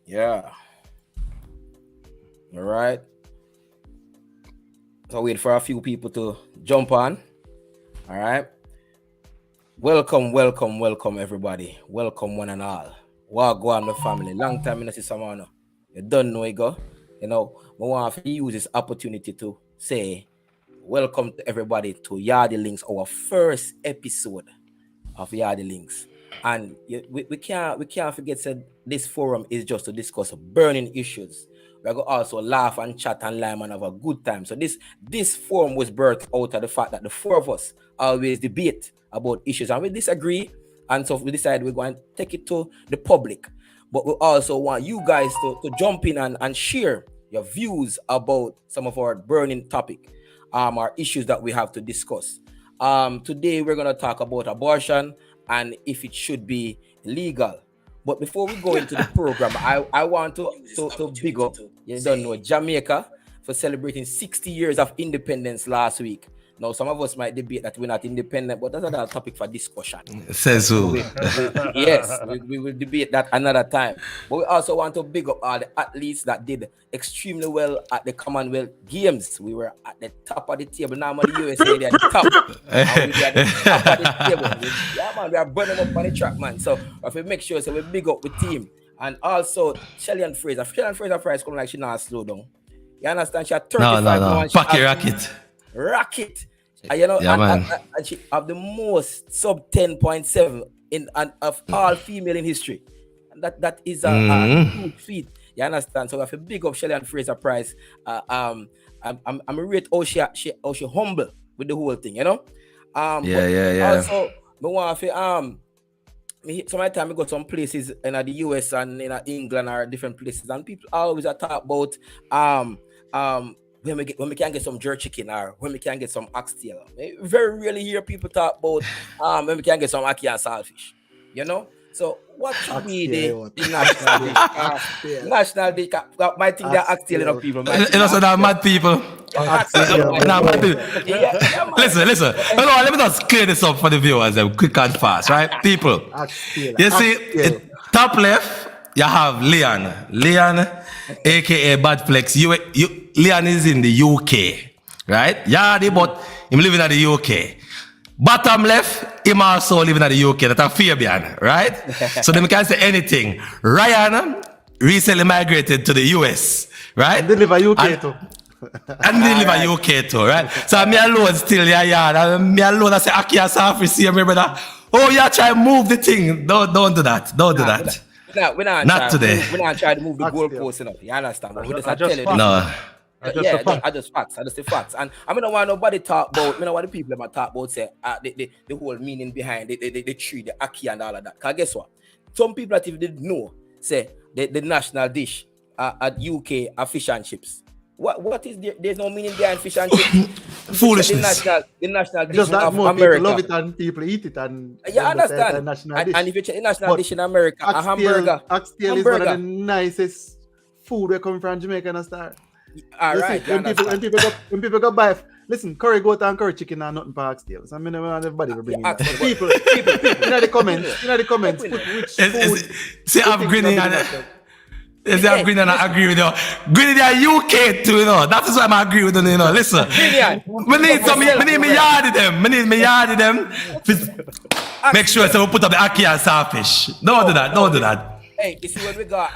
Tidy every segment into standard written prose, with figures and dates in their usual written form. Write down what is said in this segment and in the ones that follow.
Yeah. All right. So wait for a few people to jump on. All right. Welcome, everybody. Welcome, one and all. Wagwan, my family. Long time in the see someone. You don't know it, go. You know, we want to use this opportunity to say welcome to everybody to Yardy Links, our first episode of Yardy Links. And we can't forget that this forum is just to discuss burning issues. We're going to also laugh and chat and lime and have a good time. So this forum was birthed out of the fact that the four of us always debate about issues and we disagree. And so we decided we're going to take it to the public. But we also want you guys to jump in and share your views about some of our burning topic, our issues that we have to discuss. Today we're going to talk about abortion and if it should be legal. But before we go into the program, I want to big up, you don't know, Jamaica for celebrating 60 years of independence last week. Now, some of us might debate that we're not independent, but that's another topic for discussion. Says who? Yes, we will debate that another time. But we also want to big up all the athletes that did extremely well at the Commonwealth Games. We were at the top of the table. Now, the USA, they're at the top. And we are at the top of the table. Yeah, man, we are burning up on the track, man. So, if we make sure, so we big up the team. And also, Shelly and Fraser. Shelly and Fraser price come like she not slow down. You understand? She had 35 No. Pack your racket. Rocket. You know, yeah, and she have the most sub 10.7 in of all female in history. And that is a huge feat. You understand? So if you big up Shelly and Fraser Price, I'm a rate how she humble with the whole thing, you know? Yeah. Also, me want to some of the time I go some places in the US and in England or different places, and people always talk about when we can get some jerk chicken or when we can get some oxtail. Very rarely hear people talk about when we can get some ackee and saltfish. You know? So what should be the national dish? National dish. Might think they're oxtail enough people. You know, so they're mad people. Listen. Let me just clear this up for the viewers, quick and fast, right? People. You see, top left, you have Leon. Leon, aka Badflex. Leon is in the UK, right? Yardy, but him living in the UK. Bottom left, him also living in the UK. That's a Fabian, right? So them can't say anything. Ryan recently migrated to the US, right? And they live in UK too. And they live in UK too, right? So me alone still yeah. Me alone I say Akia Safri see my brother. Oh, you try to move the thing. Don't do that. Don't do that. We're not today. We're not trying to move the goalpost enough. You understand? But we just tell you. No. I just the facts. And I don't want nobody talk about, I don't want the people that talk about say the whole meaning behind the tree, the ackee and all of that. Because guess what? Some people that even didn't know say the national dish at UK are fish and chips. What is there's no meaning behind fish and chips? Foolishness. The national dish Just that of more America. people love it and people eat it and yeah, I understand. And if you check the national dish in America, a hamburger. Oxtail is one of the nicest food that come from Jamaica and start. All right. When people go buy, listen, curry goat and curry chicken are nothing for oxtail. So I mean, everybody will bring it. People, in the comments, put which food. See, I'm grinning and I'm grinning and I agree with you. Grinning in UK too, you know. That is why I agree with them, you know. Listen, we need me yardy them. Make sure so we put up the ackee and saltfish. Don't do that. Hey, you see when we got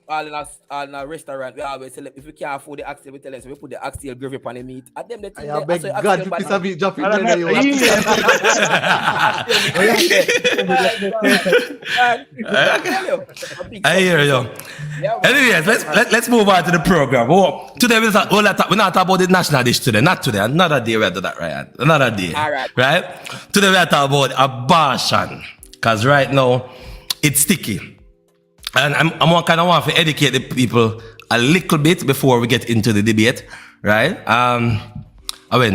all in a restaurant, we always say if we can't afford the oxtail, we tell them so we put the oxtail gravy upon the meat. And them the I beg God, piece of meat drop in there. I hear you. Anyways, let's move on to the program. Today we're not talking about the national dish today. Not today. Another day we'll do that, Ryan. Another day. All right. Right? Today we're talking about abortion. Because right now, it's sticky. And I'm kind of want to educate the people a little bit before we get into the debate, right?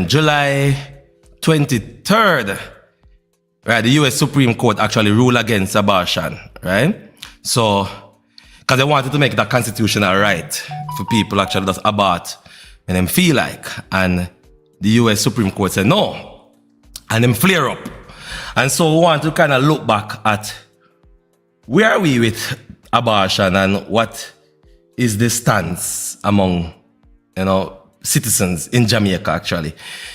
July 23rd, right? The U.S. Supreme Court actually ruled against abortion, right? So, because they wanted to make it a constitutional right for people actually just abort when they feel like, and the U.S. Supreme Court said no, and them flare up, and so we want to kind of look back at where are we with abortion and what is the stance among, citizens in Jamaica actually.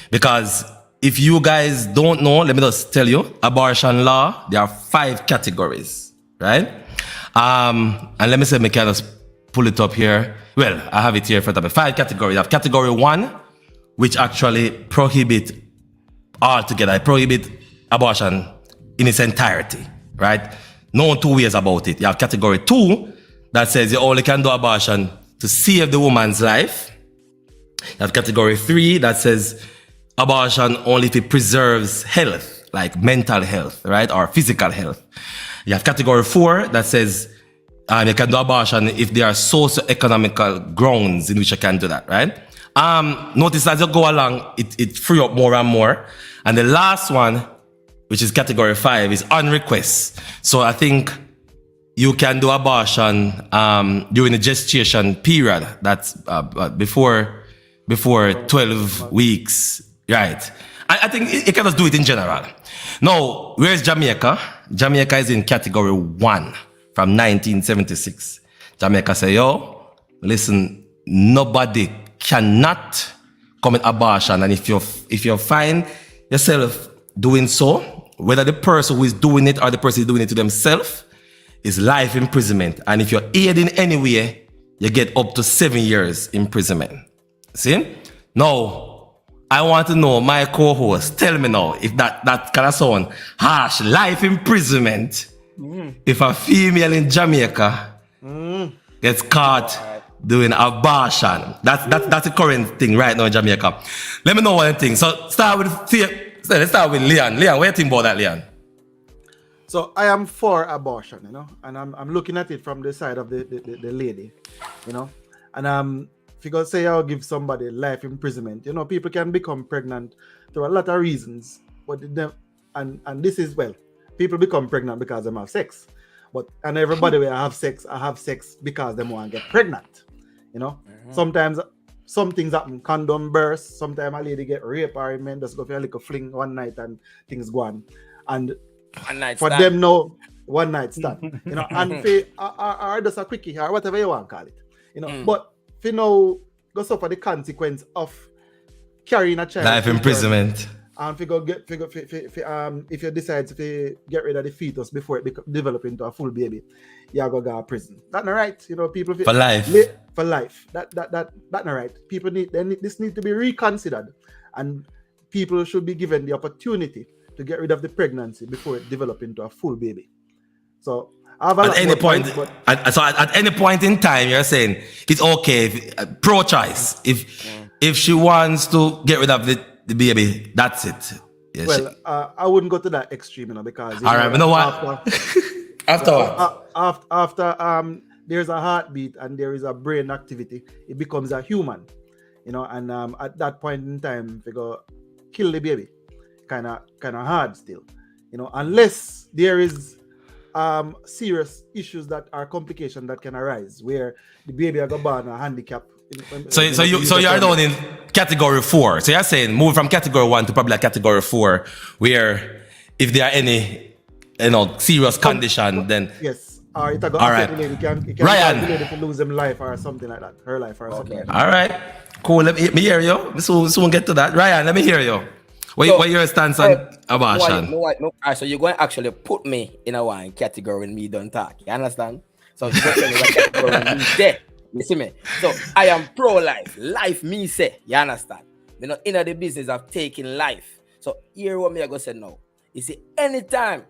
Because if you guys don't know, let me just tell you, abortion law, there are 5 categories, right? And let me say, I can just pull it up here. Well, I have it here in front of me. 5 categories. I have category 1, which actually prohibit abortion in its entirety, right? No 2 ways about it. You have category 2 that says you only can do abortion to save the woman's life. You have category 3 that says abortion only if it preserves health, like mental health, right? Or physical health. You have category 4 that says you can do abortion if there are socio-economical grounds in which you can do that, right? Notice as you go along, it free up more and more. And the last one, which is category 5, is on request. So I think you can do abortion during the gestation period. That's before 12 weeks, right? I think it can just do it in general. Now, where's Jamaica? Jamaica is in category 1 from 1976. Jamaica say, yo, listen, nobody cannot commit abortion. And if you find yourself doing so, whether the person who is doing it or the person is doing it to themselves, is life imprisonment. And if you're aided in any way, you get up to 7 years imprisonment. See? Now, I want to know, my co-host, tell me now, if that kind of sound harsh, life imprisonment, if a female in Jamaica gets caught doing abortion. That's the current thing right now in Jamaica. Let me know one thing. So let's start with Leon. Leon, what do you think about that, Leon? So I am for abortion, and I'm looking at it from the side of the lady, and if you go say I'll give somebody life imprisonment, people can become pregnant through a lot of reasons, but and this is, well, people become pregnant because they have sex, and everybody will have sex because they want to get pregnant, Sometimes some things happen, condom burst, sometimes a lady get raped or a man just go for a little fling one night and things go on, and for them now, one night stand, and or just a quickie or whatever you want to call it, but if go suffer the consequence of carrying a child, life imprisonment, and if you decide to get rid of the fetus before it develop into a full baby, you go to prison. That's not right, people for life. For life, that's not right. People this need to be reconsidered, and people should be given the opportunity to get rid of the pregnancy before it develop into a full baby. So at any point in time, you're saying it's okay if, pro-choice. If she wants to get rid of the baby, that's it. Yeah, well, I wouldn't go to that extreme, because all right, you know what? After there's a heartbeat and there is a brain activity, it becomes a human, and at that point in time, if you go kill the baby, kind of hard still, unless there is serious issues that are complications that can arise where the baby are born a handicap. So you're down in category 4. So you're saying move from category 1 to probably category 4, where if there are any serious condition, then yes. Or it all right. The lady can Ryan, the lady to lose him life or something like that, her life or something like that. All right, cool. Let me hear you. Soon get to that. Ryan, let me hear you. What your stance on abortion? No. So you're going to actually put me in a one category when me don't talk. You understand? So you're going to tell me what category me there. You see me? So I am pro-life. Life me say. You understand? We're not in the business of taking life. So here what me I go say now. You see, anytime,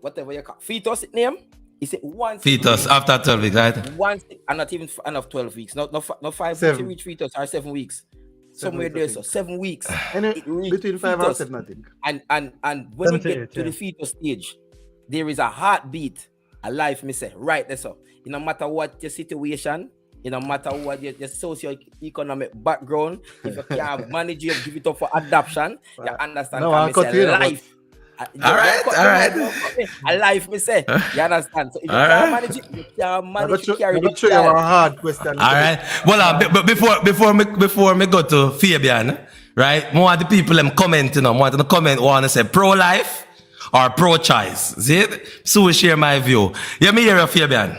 whatever you call fetus name, you see once fetus after 12 weeks, right? Once and not even enough 12 weeks. Not 5 weeks reach fetus or 7 weeks. Somewhere there, so 7 weeks. Between 5 and 7, I think. And when we get to the fetus stage, there is a heartbeat, a life, me say, right there. So, no matter what your situation, no matter what your socio-economic background, if you can't manage it, give it up for adoption, you understand? No, I cut you life. All right. A life, me say. You understand? So if you can't manage it, you can't manage to carry the child. You a hard question. All right. Well, before me go to Fabian, right? More of the people them commenting, want to say pro-life or pro-choice. See it? So we share my view. You me hear you, Fabian?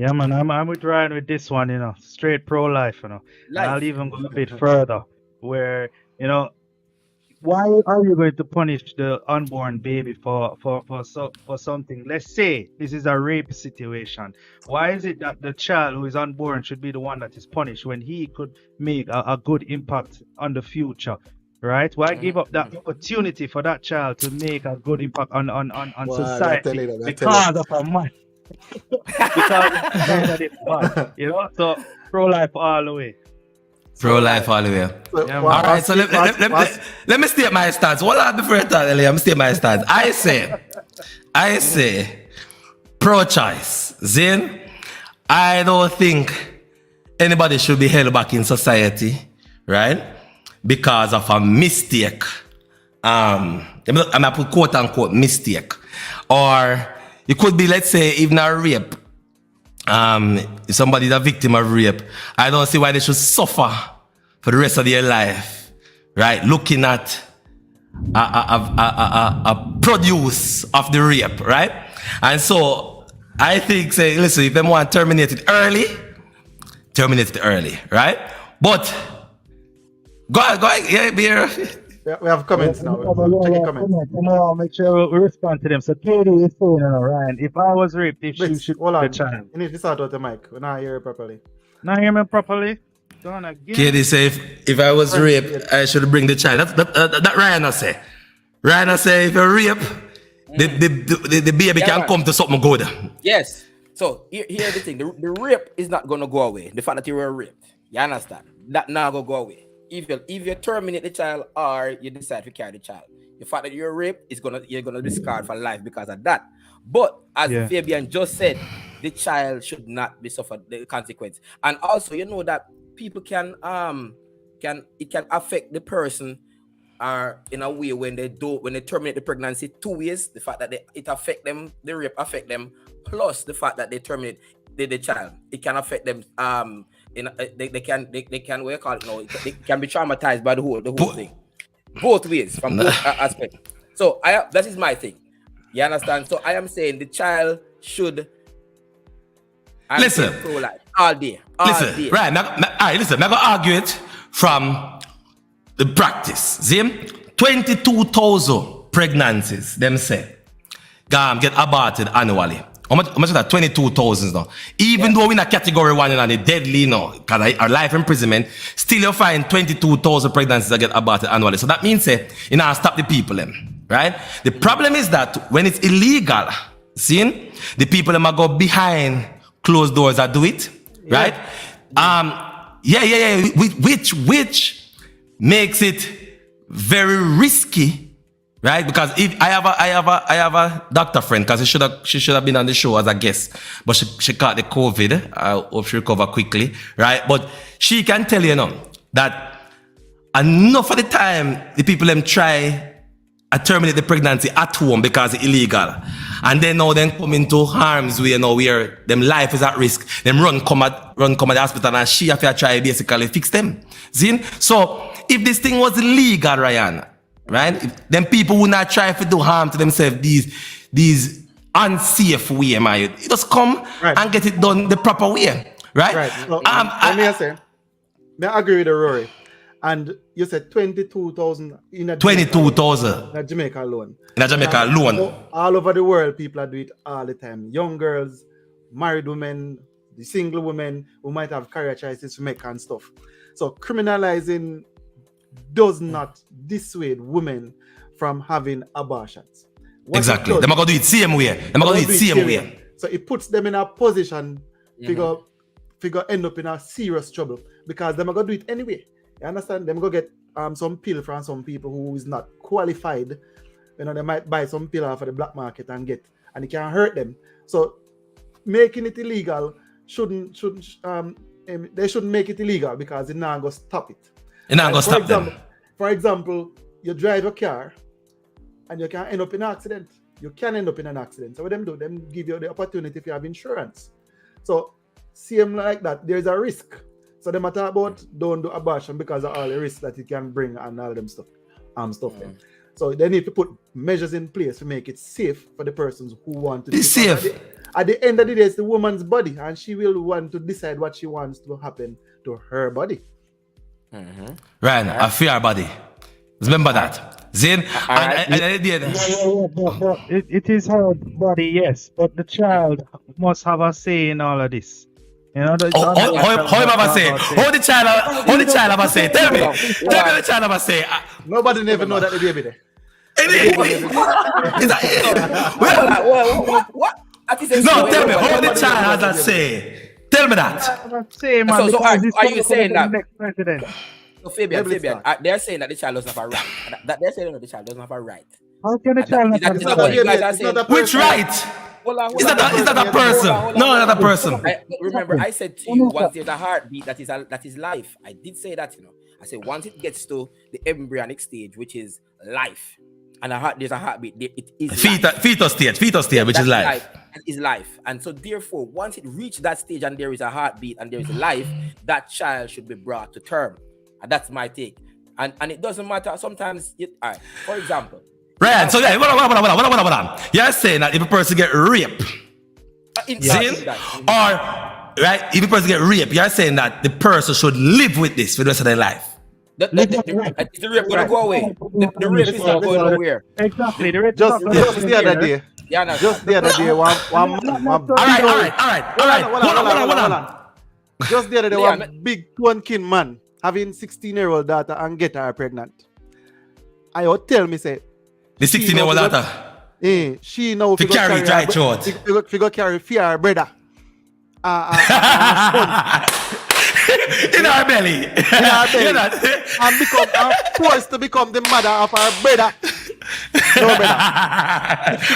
Yeah, man, I'm with Ryan with this one, straight pro-life, and I'll Life. even go a bit further, where, you know, why are you going to punish the unborn baby for something? Let's say this is a rape situation. Why is it that the child who is unborn should be the one that is punished when he could make a good impact on the future? Right? Why give up that opportunity for that child to make a good impact on Well, I tell society you, I tell you. because of a man? Because of a man that is bad. So pro-life all the way. Pro-life all the way. So, Yeah, what- man. All right, so let me state my stance. Hold on before I talk, let me state my stance. I say, pro-choice. Zin, I don't think anybody should be held back in society, right? Because of a mistake. I'm gonna put quote unquote mistake. Or it could be, let's say, even a rape. If somebody is a victim of rape, I don't see why they should suffer for the rest of their life, right? Looking at a produce of the rape, right? And so I think, say, listen, if they want to terminate it early, right? But go ahead, yeah, beer. we have comments now. Check the comments. Make sure we respond to them. So Katie is saying, Ryan, if I was raped, if she Wait, should hold the on. child. You need to start out the mic. We're not hear you properly. Not hear me properly? Done again. Katie say, if I was raped, I should bring the child. That Ryan say. Ryan say, if you're raped, the baby can man. come to something good. Yes. So here's the thing: the rape is not gonna go away. The fact that you were raped, you understand? That not gonna go away. If you terminate the child or you decide to carry the child, the fact that you're raped you're gonna be scarred for life because of that. But as Fabian just said, the child should not be suffered the consequence. And also, you know that people can affect the person in a way when they terminate the pregnancy 2 ways. The fact that it affect them, the rape affect them, plus the fact that they terminate the child, it can affect them. They can what you call it now, they can be traumatized by the whole thing, both ways from both aspects. So that is my thing. You understand? So I am saying the child should Listen, pro-life all day. Listen, right? Listen, I'm gonna argue it from the practice. See, 22,000 pregnancies, them say, get aborted annually. How much is that? 22,000 now. Even though we're in a category 1 and the deadly now, because our life imprisonment, still you find 22,000 pregnancies that get aborted annually. So that means, you know, stop the people, right? The problem is that when it's illegal, see, the people that go behind closed doors that do it, right? Which makes it very risky. Right, because if I have a doctor friend, because she should have been on the show as a guest, but she caught the COVID. I hope she recover quickly, right? But she can tell you now that enough of the time the people them try to terminate the pregnancy at home because it's illegal, and then now then come into harm's way, where them life is at risk. Them run come at the hospital, and she have to try basically fix them. See? So if this thing was legal, Ryan, right? Then people would not try to do harm to themselves these unsafe way, man. You just come and get it done the proper way, right? Right. So, I agree with Rory. And you said 22,000 in 22,000 in Jamaica alone. In Jamaica alone. All over the world, people are doing it all the time. Young girls, married women, the single women who might have career choices to make and stuff. So criminalizing does not dissuade women from having abortions. Exactly. They're going to do it same way. So it puts them in a position figure end up in a serious trouble because they're going to do it anyway. You understand? They're going to get some pill from some people who is not qualified. They might buy some pill off of the black market and it can hurt them. So making it illegal they shouldn't make it illegal because it's not going to stop it. For example, you drive a car and you can end up in an accident. You can end up in an accident. So what them do? Them give you the opportunity if you have insurance. So same like that, there's a risk. So they matter about don't do abortion because of all the risks that it can bring and all them stuff. So they need to put measures in place to make it safe for the persons who want to be safe. at the end of the day, it's the woman's body, and she will want to decide what she wants to happen to her body. Right, a fair body. Remember that. Zin, it is her body, yes, but the child must have a say in all of this. You know, how him have a say? How the child have a say? Tell me the child have a say. Nobody never know that the baby there. What? No, tell me, how the child has a say? Tell me that. Say, man, So are you saying that? Next president. So Fabian, they're saying that the child doesn't have a right. That they're saying that the child doesn't have a right. How can the child not have That's a what you right? guys are saying. Which right? Is that a person? No, not a person. Remember, I said to you, once there's a heartbeat, that is life. I did say that, you know. I said once it gets to the embryonic stage, which is life, and there's a heartbeat, it is fetus stage, which is life. That is life. And so therefore, once it reaches that stage and there is a heartbeat and there is life, that child should be brought to term. And that's my take. And it doesn't matter. Sometimes, all right, for example. Right, so yeah, hold on. You're saying that if a person get raped, or right, if a person get raped, you're saying that the person should live with this for the rest of their life. The rape gonna go away. The rape is not going nowhere. Exactly. The rape Just the other day. Yeah, no, Just the other day, one All right. Hold on. Just the other day, one big twin man having 16-year-old daughter and get her pregnant. I would tell me say the 16-year-old daughter. She know to carry right short. She go carry fear brother. In our belly. And become forced to become the mother of our brother. No brother.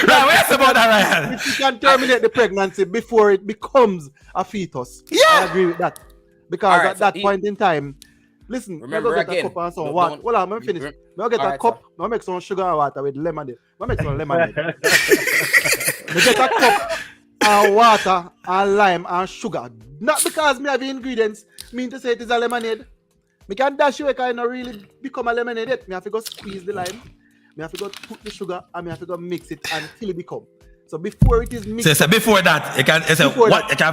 Right, what's about that, Ryan? If you can terminate the pregnancy before it becomes a fetus. Yeah. I agree with that. Because at that point in time, listen, remember get again, a cup and some water. Hold on, I'm finished. I'll get a cup, I'll make some sugar and water with lemonade. I'll make some lemonade. I get a cup and water and lime and sugar. Not because me have the ingredients, mean to say it is a lemonade. Me can dash you, I can really become a lemonade yet. Me have to go squeeze the lime. Me have to go put the sugar and me have to go mix it until it become. So before it is mixed. So before that, you can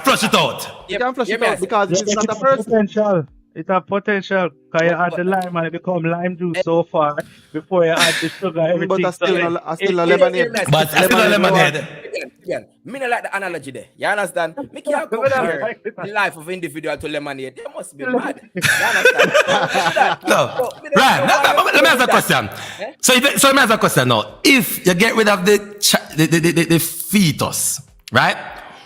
flush it out. You can flush it out because it's not a person. Potential. It has potential because you add the lime and it become lime juice so far before you add the sugar. Everything. But I still a lemonade. But still a lemonade. Me not like the analogy there. You understand? Me can't compare the life of individual to lemonade. They must be mad. You understand? No. Right. Let me ask a question. So let me ask a question now. If you get rid of the fetus, right?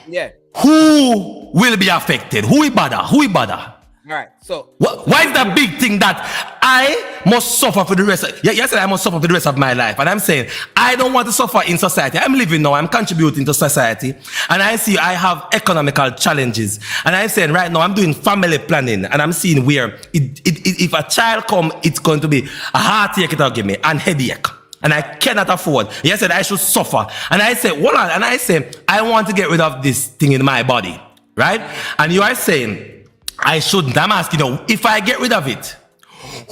Yeah. Who will be affected? Who will bother? All right, so why is that big thing that I must suffer for the rest of I must suffer for the rest of my life? And I'm saying I don't want to suffer in society. I'm living now, I'm contributing to society, and I see I have economical challenges. And I'm saying right now I'm doing family planning, and I'm seeing where if a child come, it's going to be a heartache it'll give me and headache. And I cannot afford. You said I should suffer. And I say, hold on, and I say I want to get rid of this thing in my body. Right? And you are saying I shouldn't. I'm asking you, if I get rid of it,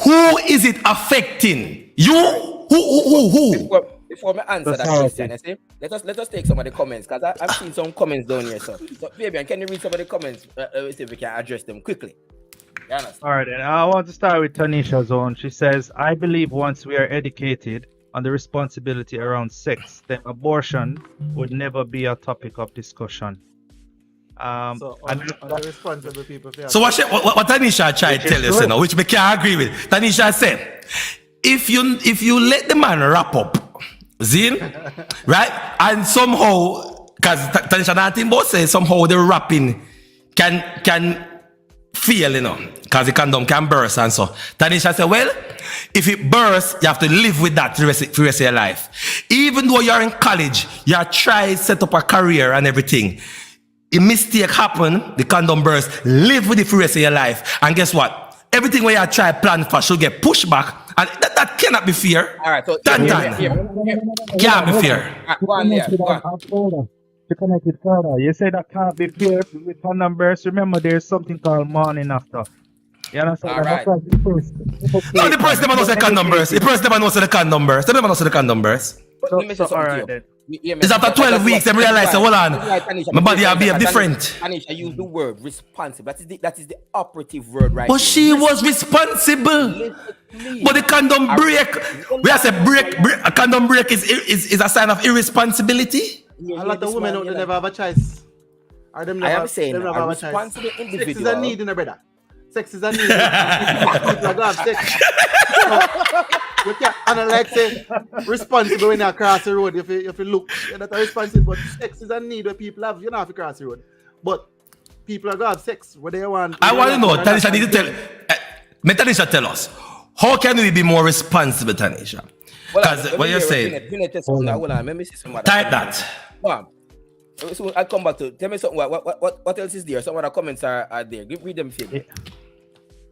who is it affecting? You? Who? Before I answer that question, you see, let us take some of the comments, because I've seen some comments down here. So Fabian, can you read some of the comments? See if we can address them quickly. All right, then I want to start with Tanisha's own. She says, I believe once we are educated on the responsibility around sex, then abortion would never be a topic of discussion. So the responsible people. So what Tanisha tried to tell you, now, which we can't agree with. Tanisha said, if you let the man wrap up, Zin, right, and somehow, because Tanisha nothing but say somehow the wrapping can fail, because the condom can burst and so. Tanisha said, well, if it bursts, you have to live with that for the rest of your life. Even though you're in college, you're trying to set up a career and everything. A mistake happen, the condom burst, live with it for the rest of your life. And guess what? Everything where you try plan for should get pushed back. And that cannot be fair. All right, so can't be fair. Go on. To connect it further, you say that can't be fair with condom burst. Remember, there's something called morning after. You understand? All right. The person never knows the condom burst. The person never knows the condom burst. They never knows the condom burst. Let me say something to you. It's after 12 weeks, they realize, hold on, my body will be different. Tanisha used the word responsible. That is the operative word right But here. she was responsible. But the condom break, we have said break, a condom break is a sign of irresponsibility. A lot of women don't never have a choice. Or them never, I am saying them never a have a choice. responsible individual. Sex is a need in a brother. Sex is a need. People are gonna have sex. You can't, and like say, responsible when you cross the road. If you look, you're not responsible. But sex is a need that people have. You don't have to cross the road. But people are gonna have sex where they want. I want to know, Tanisha, need to tell. Tanisha, tell us, how can we be more responsible, Tanisha? Because what you're saying. Let me see somebody. Type that. So I'll come back to tell me something. What else is there? Some other comments are there. Read them, Phil. Yeah.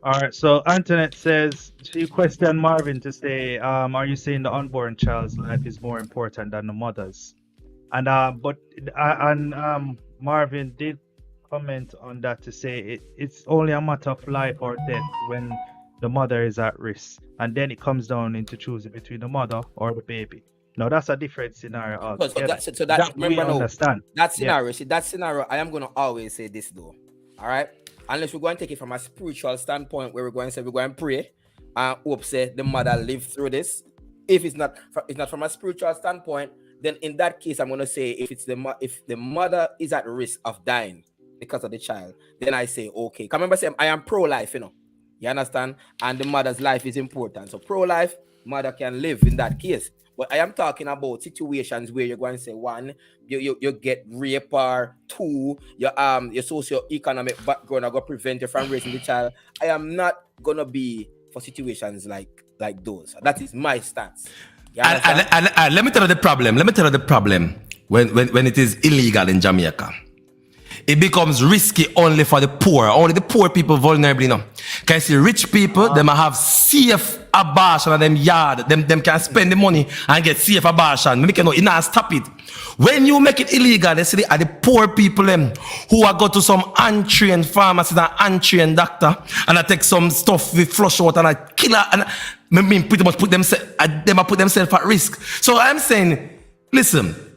All right. So Antoinette says she questioned Marvin to say, "Are you saying the unborn child's life is more important than the mother's?" And Marvin did comment on that to say it's only a matter of life or death when the mother is at risk, and then it comes down into choosing between the mother or the baby. Now that's a different scenario altogether. So that remember, we understand. That scenario. See, that scenario. I am gonna always say this though. All right. Unless we're going to take it from a spiritual standpoint, where we're going to say we're going to pray and hope say the mother live through this. If it's not from a spiritual standpoint, then in that case, I'm gonna say if the mother is at risk of dying because of the child, then I say okay. Remember, say I am pro-life, you know. You understand? And the mother's life is important. So pro-life, mother can live in that case. But I am talking about situations where you're going to say, one, you get rape, or two, your socio-economic background are going to prevent you from raising the child. I am not going to be for situations like those. That is my stance. And let me tell you the problem. When it is illegal in Jamaica. It becomes risky only for the poor. Only the poor people vulnerable, you know. Can you see rich people, them have safe abortion in them yard. Them can spend the money and get safe abortion. Make you know, you not stop it. When you make it illegal, they say the poor people who are go to some untrained pharmacist and untrained doctor and I take some stuff with flush out and I kill her and I mean pretty much put themselves at risk. So I'm saying, listen.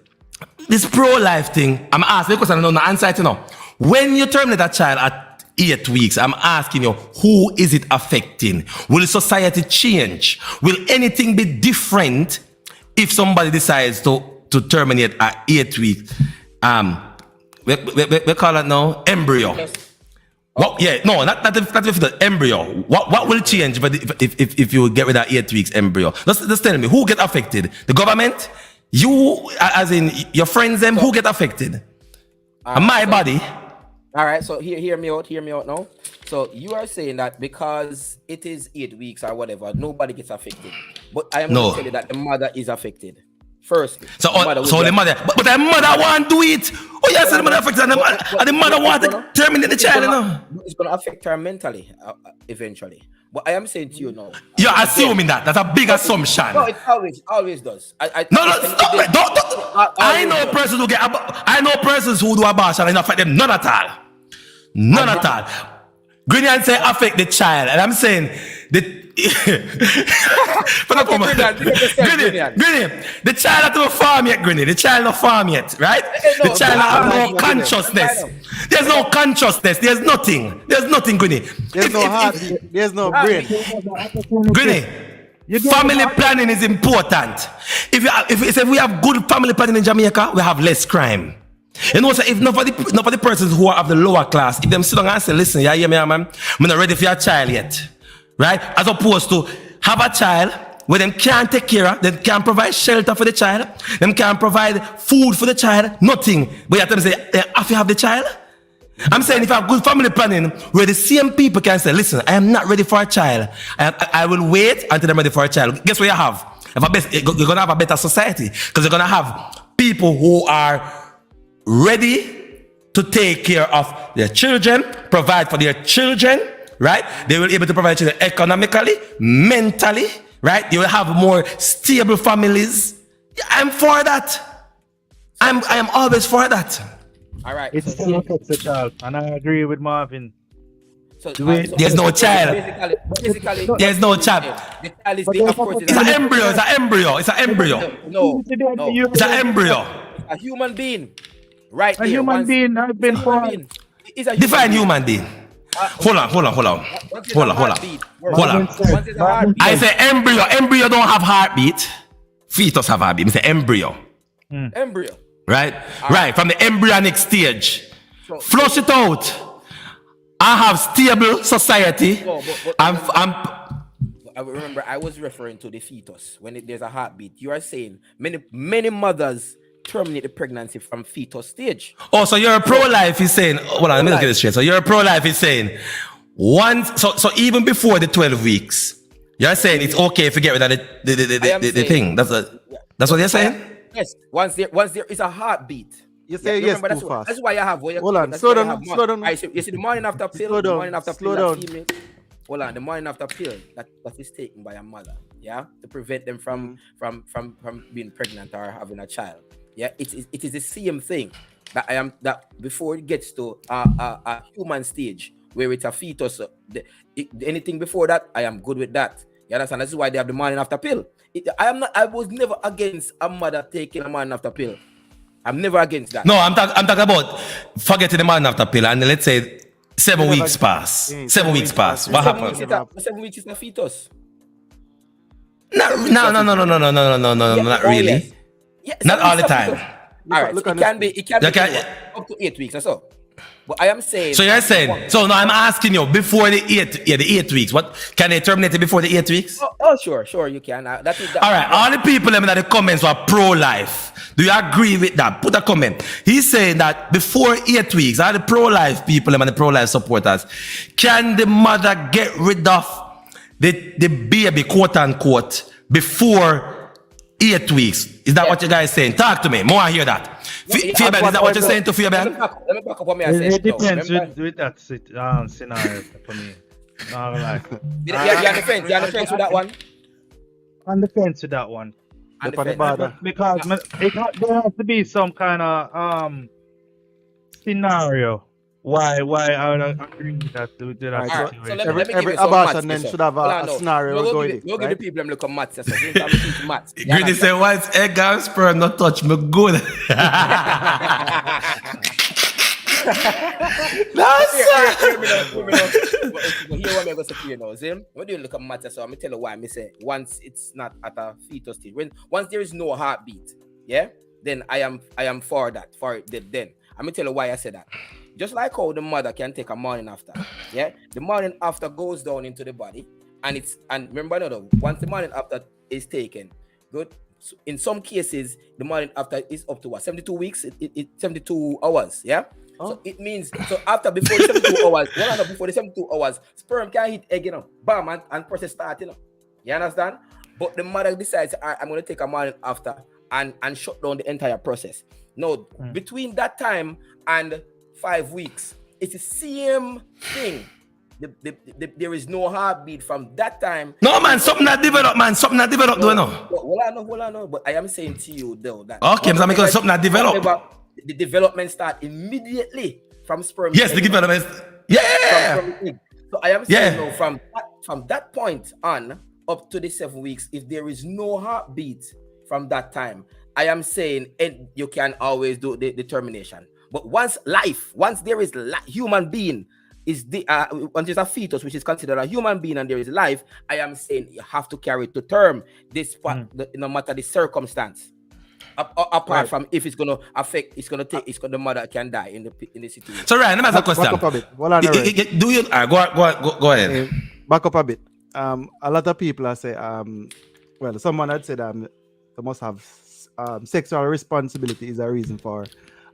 This pro-life thing, I'm asking because I don't know the answer to now. When you terminate a child at 8 weeks, I'm asking you, who is it affecting? Will society change? Will anything be different if somebody decides to terminate at 8 weeks? We call it now embryo. Yes. What? Yeah, no, not the embryo. What will change if you get rid of 8 weeks embryo? Just tell me, who get affected? The government? You, as in your friends, who get affected? My body. All right, so hear me out now. So you are saying that because it is 8 weeks or whatever, nobody gets affected. But I am going to tell you that the mother is affected. Firstly. So the mother, but the mother won't do it. Oh yes, the mother affected, and the mother want to terminate the child. It's going to affect her mentally eventually. But I am saying to you now. You're assuming that. That's a big assumption. No, it always does. Stop it. Don't. I know persons who I know persons who do abortion and affect them. None at all. None at all. Grinny say affect the child, and I'm saying Grinny, the child not farm yet, Grinny. The child not farm yet, right? The child have no consciousness. There's no consciousness. There's nothing. There's nothing, Grinny. There's no heart. There's no brain. Grinny, family planning is important. If we have good family planning in Jamaica, we have less crime. You know, so if not for the persons who are of the lower class, if them sit down and say, listen, yeah, man, I'm not ready for your child yet. Right? As opposed to have a child where them can't take care of, them can't provide shelter for the child, them can't provide food for the child, nothing. But you have to say, have you have the child? I'm saying if I have good family planning, where the same people can say, listen, I am not ready for a child. I will wait until I'm ready for a child. Guess what you have? You're going to have a better society because you're going to have people who are ready to take care of their children, provide for their children, right? They will be able to provide children economically, mentally, right? You will have more stable families. I'm for that. I am always for that. All right. It's still affects the child, and I agree with Marvin. There's no child. Basically, There's no child. the child is the, of course, It's an embryo. It's an embryo. It's an embryo. No, It's an embryo. a human being, right? A human being has been born. Define human being. Hold on. I say embryo. Embryo don't have heartbeat. Fetus have heartbeat. I say embryo. Embryo. Right? Right. From the embryonic stage. Flush it out. I have stable society. I remember I was referring to the fetus when there's a heartbeat. You are saying many mothers terminate the pregnancy from fetus stage. Oh, so you're a pro-life is saying, hold on, let me get this straight. So you're a pro-life is saying, so even before the 12 weeks, you're saying it's okay if you get rid of the thing. That's what you're saying? Yes. Once there is a heartbeat. You say yes too fast. That's why I have. Hold on, slow down. You see the morning after pill. The morning after pill. Hold on, the morning after pill that is taken by a mother, yeah, to prevent them from being pregnant or having a child. Yeah, it is the same thing that before it gets to a human stage where it's a fetus. Anything before that, I am good with that. You understand? This is why they have the morning after pill. I was never against a mother taking a morning after pill. I'm never against that. No, I'm talking about forgetting the morning after pill and let's say 7 weeks pass. 7 weeks pass. What happens? 7 weeks is a fetus. No, not really. Yes, not all the time. All right, it can be up to 8 weeks or so. But I am saying. So you're saying. So no, I'm asking you before the 8 weeks. What can they terminate it before the 8 weeks? Oh, sure, you can. All right, all the people in the comments were pro-life. Do you agree with that? Put a comment. He's saying that before 8 weeks, all the pro-life people and the pro-life supporters, can the mother get rid of the baby, quote unquote, before 8 weeks? Is that what you guys saying? Talk to me. More I hear that. Fabian, is that what you're saying to Fabian? Let me back up what I said. It depends with that scenario for me. Not like. You're on the fence with that one? On the fence with that one. Because there has to be some kind of scenario why I would agree with that situation. Every abortion then should have a scenario going. We'll give the people them look at maths. Granny say once egg and sperm not touch me good. Hear what I'm going to say you now, see? When you look at matter, so I'm going to tell you why I say once it's not at a fetus stage, once there is no heartbeat, yeah, then I am for that, then. I'm going to tell you why I say that. Just like how the mother can take a morning after, yeah, the morning after goes down into the body, and remember though, once the morning after is taken, good. So in some cases, the morning after is up to what 72 weeks, it's 72 hours, yeah. Oh. So it means before the 72 hours, before the 72 hours, sperm can hit egg, bam, and process start, You understand? But the mother decides, I'm going to take a morning after and shut down the entire process. No, between that time and 5 weeks, it's the same thing. There is no heartbeat from that time. No, man, something not developed, though, no. Hold on, but I am saying to you, though, that. Okay, because something not developed. The development start immediately from sperm. Yes, the development. Yeah. So I am saying, no, from that point on up to the 7 weeks, if there is no heartbeat from that time, I am saying you can always do the termination. But once there is human being is once there's a fetus which is considered a human being and there is life, I am saying you have to carry it to term. No matter the circumstance. Apart from if it's gonna affect, the mother can die in the situation. So Ryan, let me ask a question. Back up a bit. Do you go ahead? Back up a bit. A lot of people are say someone had said they must have sexual responsibility is a reason for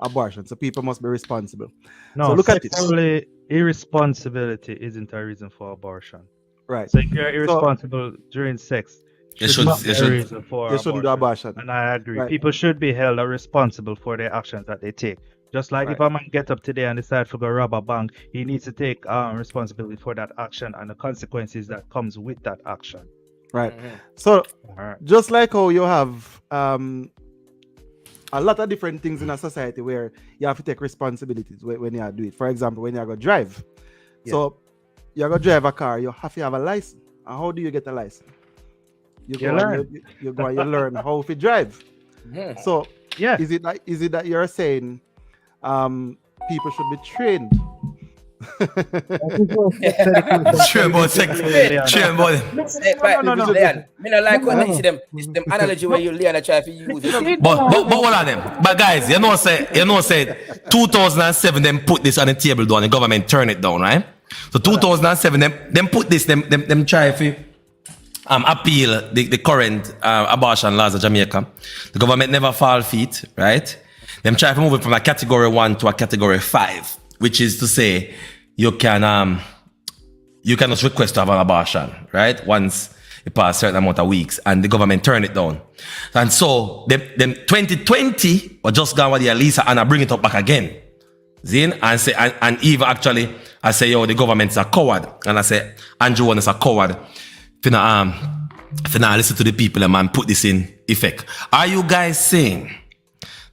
abortion. So people must be responsible. No, so look at it. Irresponsibility isn't a reason for abortion. Right. So if you're irresponsible during sex, you shouldn't do abortion. And I agree. Right. People should be held responsible for their actions that they take. Just like if a man get up today and decide to go rob a bank, he needs to take responsibility for that action and the consequences that comes with that action. Right. So just like how you have a lot of different things in a society where you have to take responsibilities when you do it. For example, when you go drive. Yeah. So you're gonna drive a car, you have to have a license. And how do you get a license? You go and you learn how to drive. Mhm. So Yeah. is it that you're saying people should be trained? True about sex. True about it. No. Leon, me not like when you see them analogy where you Leon try to use it. But hold on them. But guys, you know say 2007 them put this on the table down, the government turn it down, right? So 2007 them put this, them try to appeal the current abortion laws of Jamaica. The government never fall feet, right? Them try to move it from a category 1 to a category 5, which is to say you can just request to have an abortion, right? Once it pass a certain amount of weeks, and the government turn it down. And so them 2020 or just gone with the Lisa and I bring it up back again. Zin and say and even actually I say yo the government's a coward, and I say Andrew one is a coward. If not listen to the people and put this in effect. Are you guys saying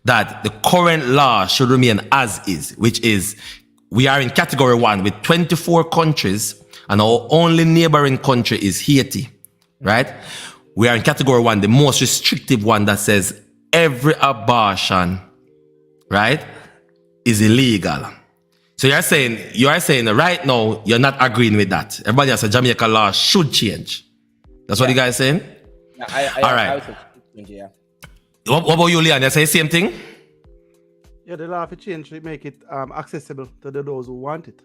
that the current law should remain as is, which is we are in category 1 with 24 countries and our only neighboring country is Haiti, right? We are in category 1, the most restrictive one that says every abortion, right, is illegal. So you are saying that right now you're not agreeing with that. Everybody has a Jamaica law should change. That's what you guys saying? Yeah, all right. Yeah. What about you, Leon? You say the same thing? Yeah, the law have to change to make it accessible to those who want it.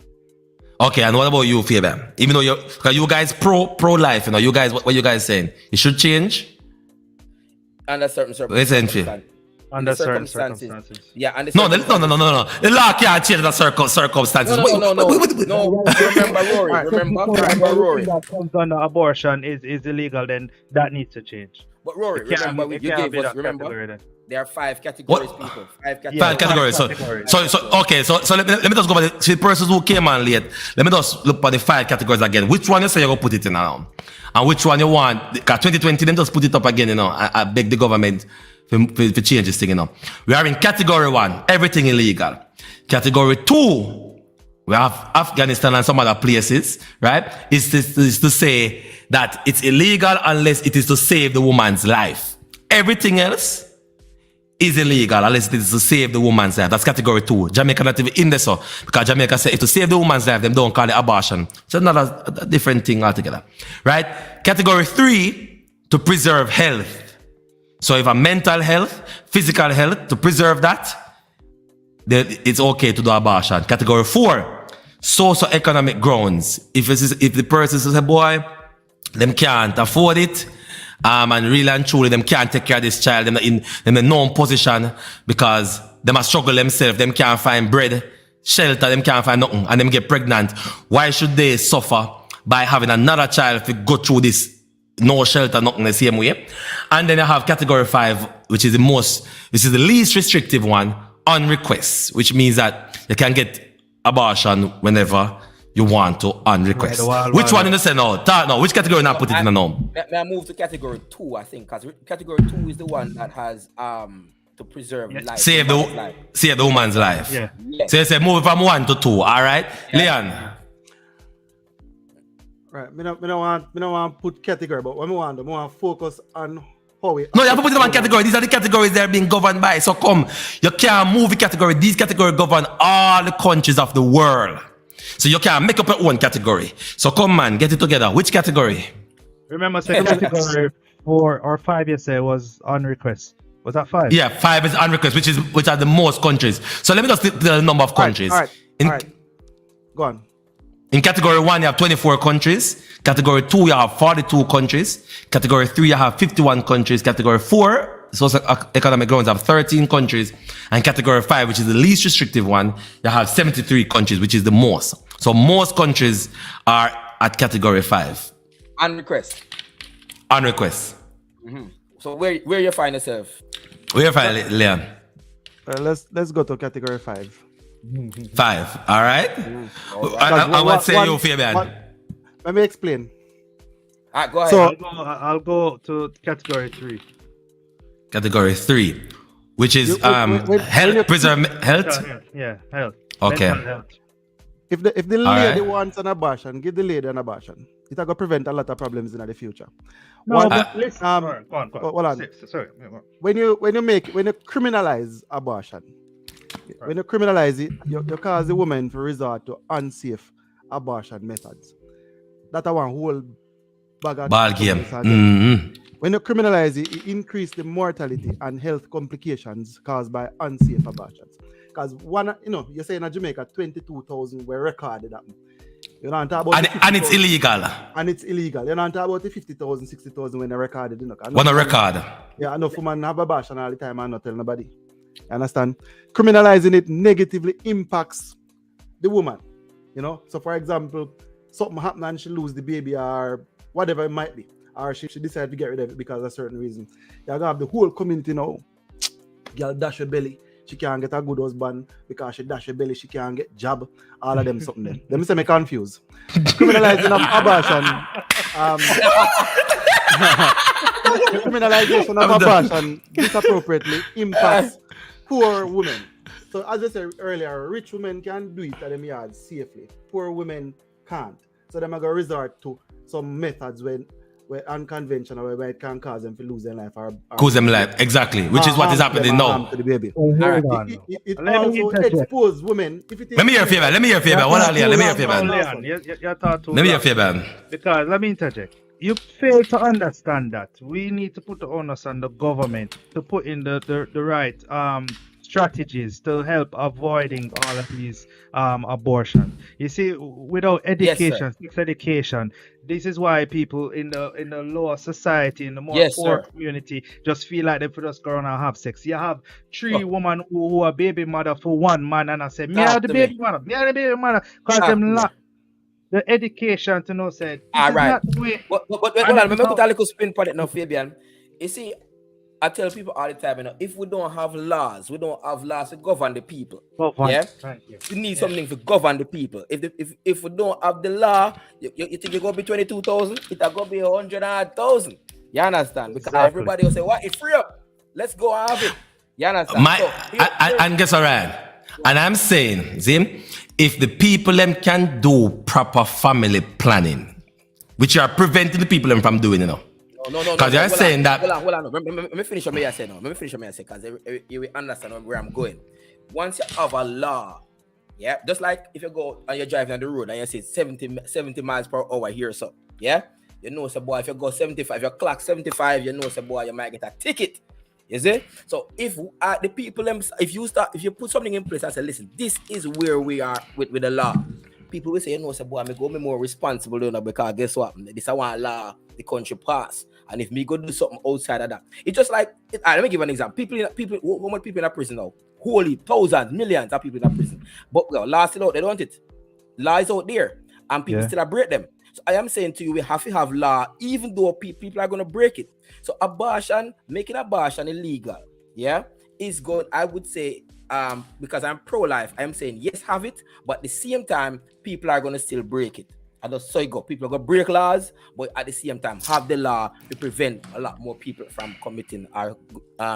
Okay, and what about you, Fabian? Even though you guys pro-life, you guys, what you guys saying? It should change? Under certain Listen, circumstances. Under certain circumstances. Yeah, and no. The law can't change the circumstances. No. Remember Rory. That comes under abortion is illegal, then that needs to change. But Rory, remember you gave us. Remember, there are 5 categories, people. 5 categories. 5 categories. So let me just go by the persons who came on late. Let me just look at the 5 categories again. Which one you say you're gonna put it in now, and which one you want? Because 2020, then just put it up again. I beg the government to change this thing. We are in category 1, everything illegal. Category 2, we have Afghanistan and some other places, right? Is to say that it's illegal unless it is to save the woman's life. Everything else is illegal unless it is to save the woman's life. That's category 2. Jamaica not even in there, so because Jamaica say if to save the woman's life, them don't call it abortion. So another a different thing altogether, right? Category 3, to preserve health. So if a mental health, physical health, to preserve that, then it's okay to do abortion. Category 4, socio-economic grounds. If the person says, boy, them can't afford it, and really and truly, them can't take care of this child, them in a known position because them are struggle themselves, them can't find bread, shelter, them can't find nothing, and them get pregnant. Why should they suffer by having another child to go through this no shelter, nothing the same way? And then you have category 5, which is the least restrictive one, on request, which means that you can get abortion whenever you want to on request. Which one in the say no? No, which category not put it in the norm? May I move to category 2, I think, because category 2 is the one that has to preserve life. Save the woman's life. Yeah. So you say move from 1 to 2, all right? Yeah. Leon. Right, I don't want to put category, but what I want to focus on how we... No, you have to put it in one category. These are the categories that are being governed by. So come, you can't move the category. These categories govern all the countries of the world. So you can't make up your own category. So come, man, get it together. Which category? Remember, second category 4 or 5 you say was on request. Was that 5? Yeah, 5 is on request, which are the most countries. So let me just tell the number of countries. All right. Go on. In category 1, you have 24 countries. Category 2, you have 42 countries. Category 3, you have 51 countries. Category 4, socio-economic grounds, have 13 countries. And category 5, which is the least restrictive one, you have 73 countries, which is the most. So most countries are at category 5. On request. On request. Mm-hmm. So where you find yourself? Where you find it, Leon? Let's go to category 5. 5, all right? I would say you, Fabian. Let me explain. All right, go ahead. So, I'll go to category 3. Category 3, which is health, preserve health. Yeah, health. Okay. Mental health. if the All lady right. wants an abortion, give the lady an abortion. It's going to prevent a lot of problems in the future. No, One, but listen. um, All right, go on. hold on. Sorry. When you criminalize abortion, when you criminalize it, you cause the woman to resort to unsafe abortion methods. That's one whole bag of Ball game. troubles again. When you criminalize it, it increases the mortality and health complications caused by unsafe abortions. Because you're saying in Jamaica, 22,000 were recorded. You know, about And it's illegal. And it's illegal. You know, about the 50,000, 60,000 when they recorded. On a record. Yeah, enough women have abortion all the time and not tell nobody. You understand? Criminalizing it negatively impacts the woman. You know, so for example, something happen and she lose the baby or whatever it might be, or she decide to get rid of it because of a certain reason. You're gonna have the whole community now. Girl dash her belly, she can't get a good husband because she dash her belly, she can't get job. All of them something there. Let me say me confused. Criminalizing of abortion. Criminalization of abortion disappropriately impacts poor women. So as I said earlier, rich women can do it at them yards safely. Poor women can't. So they're going to resort to some methods where unconventional, where it can cause them to lose their life. Cause them life, exactly. Which is what is happening now. To the baby. It also exposes women. Let me hear a favor. Let me hear a favor. Let me hear a favor. Let me hear a favor. Because let me interject. You fail to understand that we need to put the onus on the government to put in the right strategies to help avoiding all of these abortion. You see, without education, sex education, this is why people in the lower society, in the more poor community, just feel like they could just go around and have sex. You have three women who are baby mother for one man, and I say, me are the baby mother, because them lack the education to know said. All right. But let me put a little spin on it now, Fabian. You see, I tell people all the time, if we don't have laws to govern the people. Yeah, we need something to govern the people. If we don't have the law, you think it's gonna be 22,000? It's gonna be 100,000. You understand? Because everybody will say, "What? It's free up. Let's go have it." You understand? And guess what, Ryan? And I'm saying, Zim, if the people them can do proper family planning, which are preventing the people them from doing, No. Because you're saying that. Hold on. Let me finish what I say now. Because you will understand where I'm going. Once you have a law, yeah, just like if you go and you're driving on the road and you see 70 miles per hour here, so yeah, you know, so boy, if you go 75, you clock 75, you know, so boy, you might get a ticket. You see? So if the people, if you put something in place and say, listen, this is where we are with the law. People will say, you know, so boy, I'm going to be more responsible, because guess what? This is one law the country pass. And if me go do something outside of that, it's just like, let me give an example. How many people in a prison now? Holy thousands, millions of people in a prison. But law still out, they don't want it. Law is out there, and people still break them. So I am saying to you, we have to have law, even though people are going to break it. So making abortion illegal, is good. I would say, because I'm pro-life, I'm saying yes, have it, but at the same time, people are going to still break it. And that's so you go. People are going to break laws, but at the same time, have the law to prevent a lot more people from committing or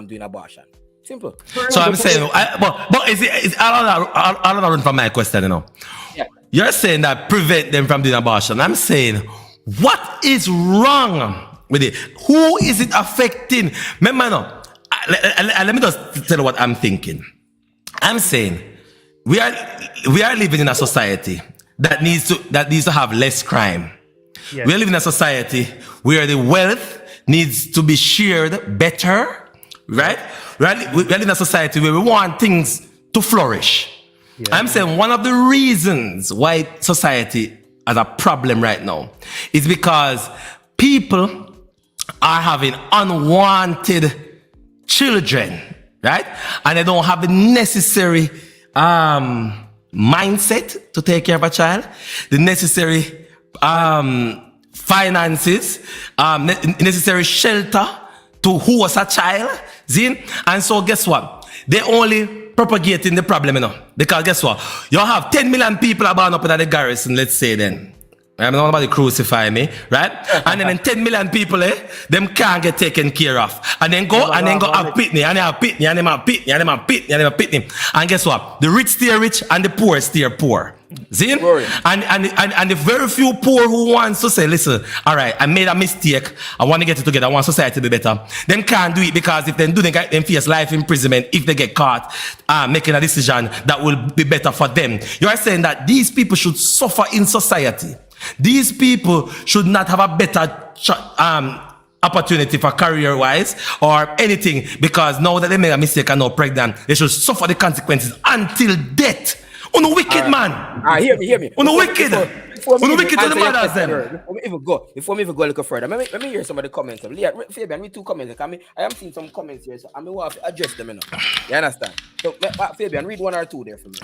doing abortion. Simple. So I'm saying, but is I'll run from my question, Yeah. You're saying that prevent them from doing abortion. I'm saying, what is wrong with it? Who is it affecting? Remember, let me just tell you what I'm thinking. I'm saying, we are living in a society that needs to have less crime. Yes. We're living in a society where the wealth needs to be shared better, right? We're living in a society where we want things to flourish. Yeah. I'm saying one of the reasons why society has a problem right now is because people are having unwanted children, right? And they don't have the necessary mindset to take care of a child, the necessary finances, necessary shelter to host a child, Zin. And so guess what? They only propagating the problem, Because guess what? You have 10 million people are born up in the garrison, let's say then. I'm not about to crucify me, right? And then 10 million people, them can't get taken care of. And then go have pitney, and they have pitney, and them have pitney, and them have pitney, and them have pitney. And guess what? The rich stay rich and the poor stay poor. See? And the very few poor who wants to say, listen, all right, I made a mistake. I want to get it together. I want society to be better. Them can't do it because if they do, they face life imprisonment if they get caught making a decision that will be better for them. You are saying that these people should suffer in society. These people should not have a better opportunity for career-wise or anything because now that they made a mistake and now pregnant, they should suffer the consequences until death. Uno wicked, man. Hear me. Uno wicked. Uno wicked to the mothers, then. Before we even go a little further, let me hear some of the comments. Fabian, read 2 comments. I am seeing some comments here, so I want to address them. You understand? So, Fabian, read 1 or 2 there for me.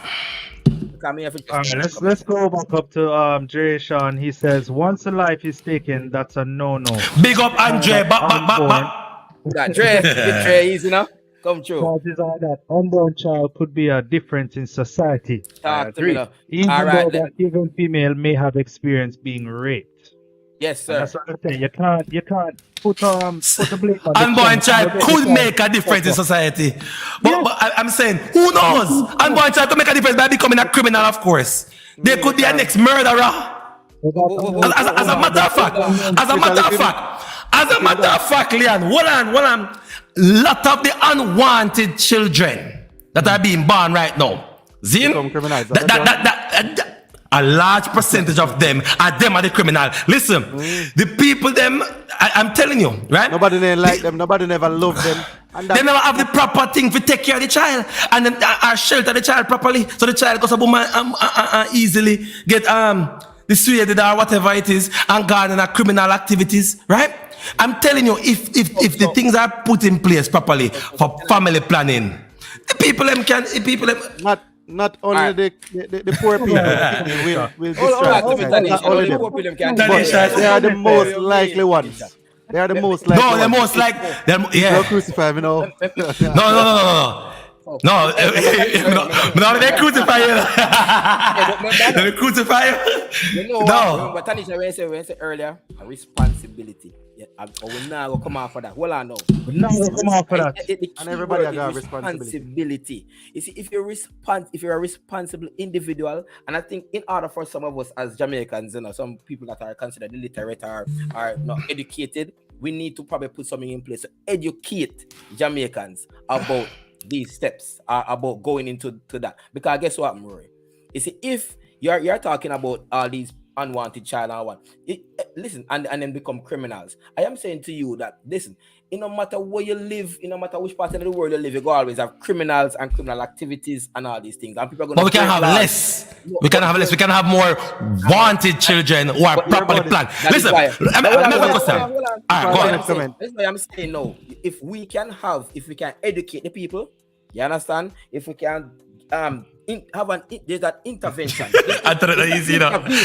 Let's go back up to Dre Sean. He says, once a life is taken, that's a no-no. Big up Andre. Dre, easy now. Come true. Causes all that unborn child could be a difference in society. Talk to me now. Even though that given female may have experienced being raped. Yes, sir. That's what I'm saying. You can't put the blame on unborn child could make a difference in society. But I'm saying, who knows? Unborn child could make a difference by becoming a criminal, of course. They could be a next murderer. As a matter of fact, Leon, hold on. Lot of the unwanted children that are being born right now. Zin? A large percentage of them are the criminal. Listen, the people I'm telling you, right? Nobody like them. Nobody never love them. And they never have the proper thing to take care of the child and then shelter the child properly, so the child goes up easily get dissuaded or whatever it is and gone in criminal activities, right? I'm telling you, if the things are put in place properly for family planning, the people not only the poor people will distract. They are the most likely ones. They are the most likely. No, the most like. Don't crucify me, no. No, they crucify you. They crucify you. No. But Tanisha, when I said earlier, a responsibility. I will now come out for that. Well, I know. Come out for that. And everybody has a responsibility. You see, if you're a responsible individual, and I think in order for some of us as Jamaicans, some people that are considered illiterate or are not educated, we need to probably put something in place to educate Jamaicans about these steps, about going into that. Because guess what, Rory? You see, if you're talking about all these unwanted child and one, listen, and then become criminals. I am saying to you that listen, no matter where you live, no matter which part of the world you live, you go always have criminals and criminal activities and all these things. And people are going but we can have less. We can have less. We can have more wanted children who are properly planned. Listen, that's why I'm saying no. If we can educate the people, you understand? If we can there's that intervention. I thought it easy, intervene.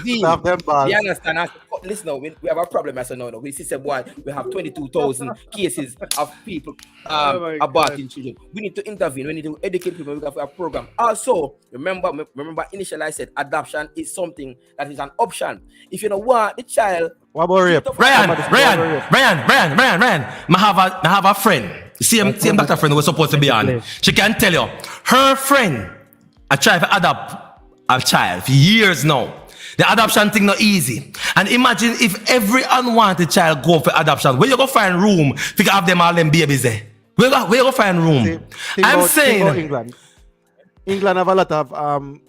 You understand? Listen, now, we have a problem. I said, no. We see, boy, we have 22,000 cases of people aborting children. We need to intervene. We need to educate people. We have a program. Also, remember, initially I said adoption is something that is an option. If you don't want the child. What about rape? Brian. I have a friend. Same doctor friend who was supposed to be on. She can tell you, her friend, I tried to adopt a child for years now. The adoption thing not easy. And imagine if every unwanted child go for adoption. Where you go find room to have them all them babies there? Where you go find room? I'm saying England have a lot of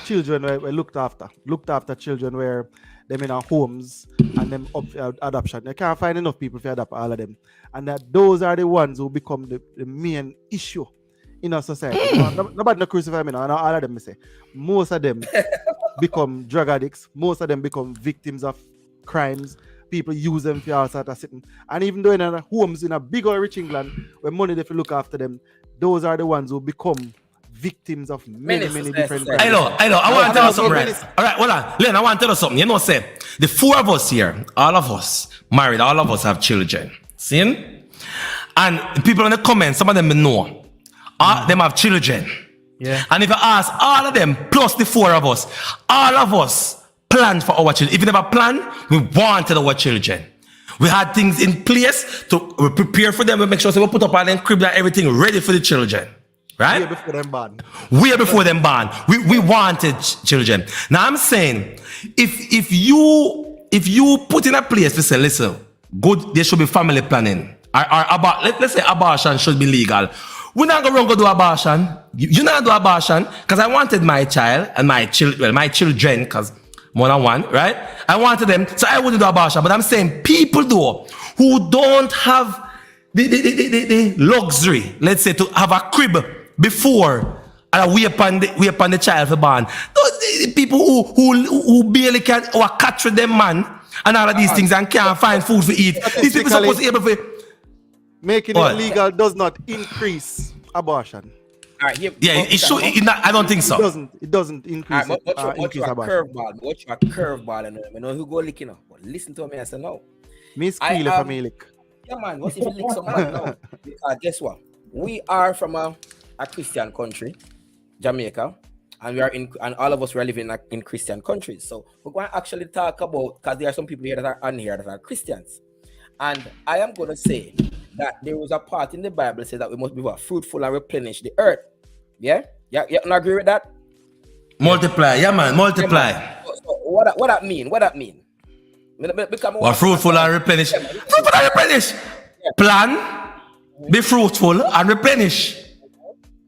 children were looked after children where them in our homes and them up for adoption. They can't find enough people to adopt all of them. And that those are the ones who become the main issue in our society. Nobody no crucify me now. And all of them say. Most of them become drug addicts. Most of them become victims of crimes. People use them for all sorts of sitting. And even though in our homes in a big or rich England, where money they look after them, those are the ones who become victims of many different crimes. I know. I want to tell you something, right? All right, hold on. Len, I want to tell you something. You know, say, the four of us here, all of us married, all of us have children. See? And people in the comments, some of them know. Them have children. Yeah. And if you ask all of them, plus the four of us, all of us planned for our children. If we never planned, we wanted our children. We had things in place to prepare for them. We make sure we put up all them crib and everything ready for the children. Right? Way before them born. Way before them born. We wanted children. Now I'm saying, if you put in a place to say, listen, good, there should be family planning. Let's say abortion should be legal. We're not going to run go do abortion. You're not do abortion because I wanted my child and my children, because more than one, right? I wanted them, so I wouldn't do abortion. But I'm saying people though who don't have the luxury, let's say, to have a crib before and we upon the child for born. The people who barely can or catch with them man and all of these things and can't find food to eat. These people supposed to be able to making it legal does not increase abortion. All right, it should. I don't think so. It doesn't increase. What's your curveball? What's your curveball? And I know who go licking up. But listen to me. I say no. Miss Keeler for me lick. Yeah, man. What's if you lick some man now? Because guess what? We are from a Christian country, Jamaica, and and all of us are living in Christian countries. So we're going to actually talk about, because there are some people here that are on here that are Christians, and I am going to say that there was a part in the Bible that says that we must be fruitful and replenish the earth. Yeah? You not agree with that? Multiply, yeah man, multiply. Yeah, man. So what that mean? What that mean? Fruitful and replenish. Fruitful and replenish. Yeah. Plan, be fruitful and replenish.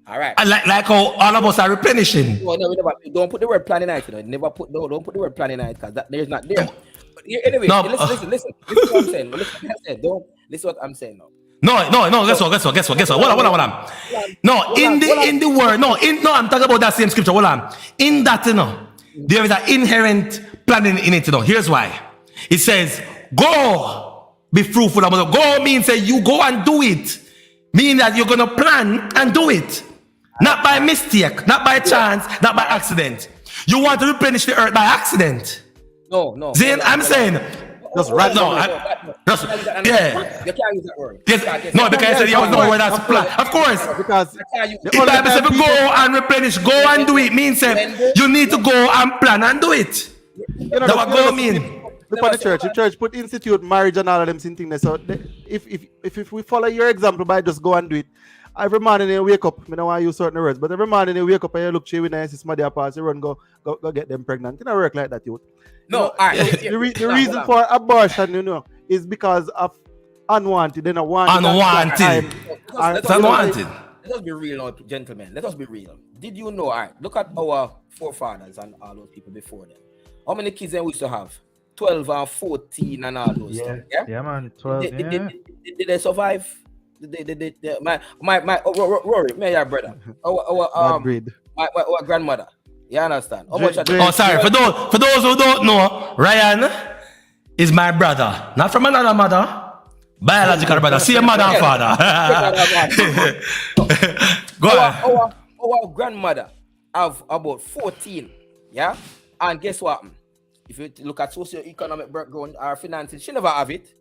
All right. And like how all of us are replenishing. No, we never, don't put the word planning out. Don't put the word planning out because there's not there. But anyway, listen. Listen what I'm saying. Listen what I'm saying now. No. Guess what? Hold on. No, in the word. No, I'm talking about that same scripture. Hold on. In that, there is an inherent planning in it. Here's why. It says, "Go, be fruitful." Go means that you go and do it. Meaning that you're gonna plan and do it, not by mistake, not by chance, not by accident. You want to replenish the earth by accident. No. Then I'm saying. Just right now. Yeah. You can't use that word. Yes. No, because I said you don't know where that's plan. Of course. Because the Bible says go and replenish, go and do it. Means you need to go and plan and do it. That's what go mean. Look at the church put institute marriage and all of them things. So if we follow your example by just go and do it, every morning they wake up, I don't want to use certain words, but every morning they wake up and you look to when I see somebody apart, you run go get them pregnant. It don't work like that, youth. No, the reason for abortion, is because of unwanted. They don't want unwanted. It's unwanted. Let us be real now, gentlemen. Let us be real. Did you know? All right, look at our forefathers and all those people before them. How many kids they used to have? 12 and 14 and all those stuff. Yeah, man. 12. Did they survive? My Rory, my brother. Our grandmother. You understand? Sorry. For those who don't know, Ryan is my brother, not from another mother, biological brother. See your mother and father. Go on. Our grandmother have about 14. Yeah, and guess what? If you look at socio-economic background or finances, she never have it.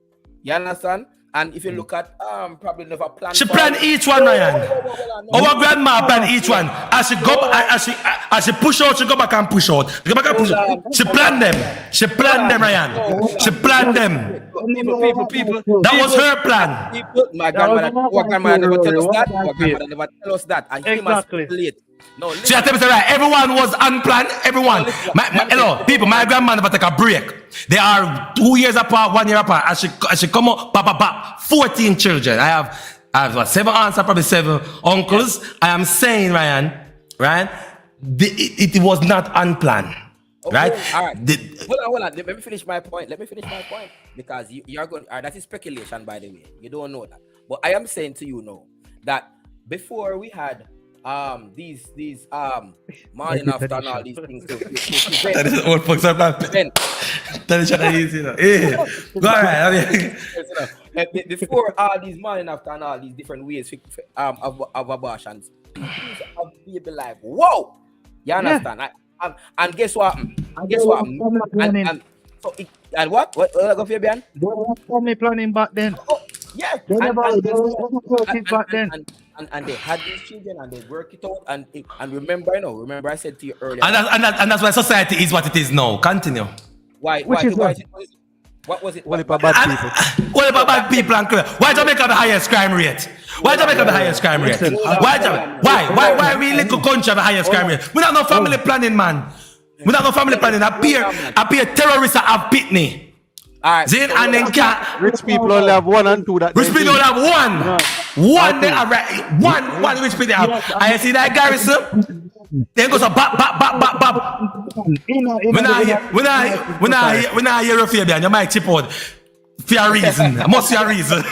You understand? And if you look at probably never plan. She plan each one, Ryan. Our grandma plan each one. As she push out, she go back and push out. She plan them. She plan them, Ryan. She plan them. People. That was her plan. My grandmother never tell us that. Our grandmother never tell us that. And Exactly. No, see, I tell you right. Everyone was unplanned. Everyone. Hello, people. My grandma never take a break. They are 2 years apart, 1 year apart. As she come up, 14 children. I have what, 7 aunts, probably 7 uncles. I am saying, Ryan, right? It was not unplanned. Okay, right? All right. Hold on. Let me finish my point. Because you're going. That is speculation, by the way. You don't know that. But I am saying to you now that before we had these morning after and all these things. That is old folks are not. That is easy. Go ahead. Before all these morning after and all these different ways of abortions, people be like, whoa, you understand? Yeah. And guess what? And what? What go for you, Bian? They were family planning back then. Yeah. They never back then. and they had these children and they work it out and remember I said to you earlier. And that's why society is what it is now. Continue. Why Which is what? What was it? Only for bad people. What about bad people and crime? Why Jamaica have the highest crime rate? Why Jamaica have the highest crime rate? Why we little country have the highest crime rate? We don't know family planning, man. We don't know family planning. Appear terrorists have pitney. Alright. Then and then can't. Rich people only have 1 and 2 that Rich people only have one. One they are right. One rich people they have. I see that garrison. Then goes a bap. When I hear a Fabian, you might chip out for a reason. Must be a reason.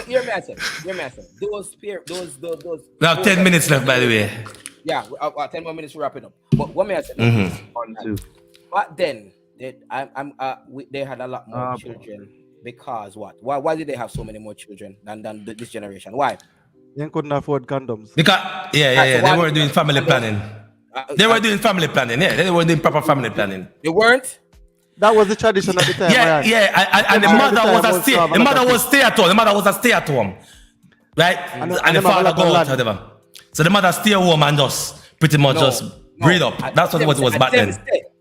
Hear me, I said. Those. We have 10 minutes left, by the way. Yeah, 10 more minutes. We're wrapping up. But what may I say? But then they had a lot more children because what? Why did they have so many more children than this generation? Why? They couldn't afford condoms. Because they were doing family planning. They were doing family planning. Yeah, they were doing proper family planning. They weren't. That was the tradition at the time. And the mother was a stay at home. The mother was a stay at home, right? And the father go out, whatever. So the mother stay home and just pretty much breed up. That's what it was back then.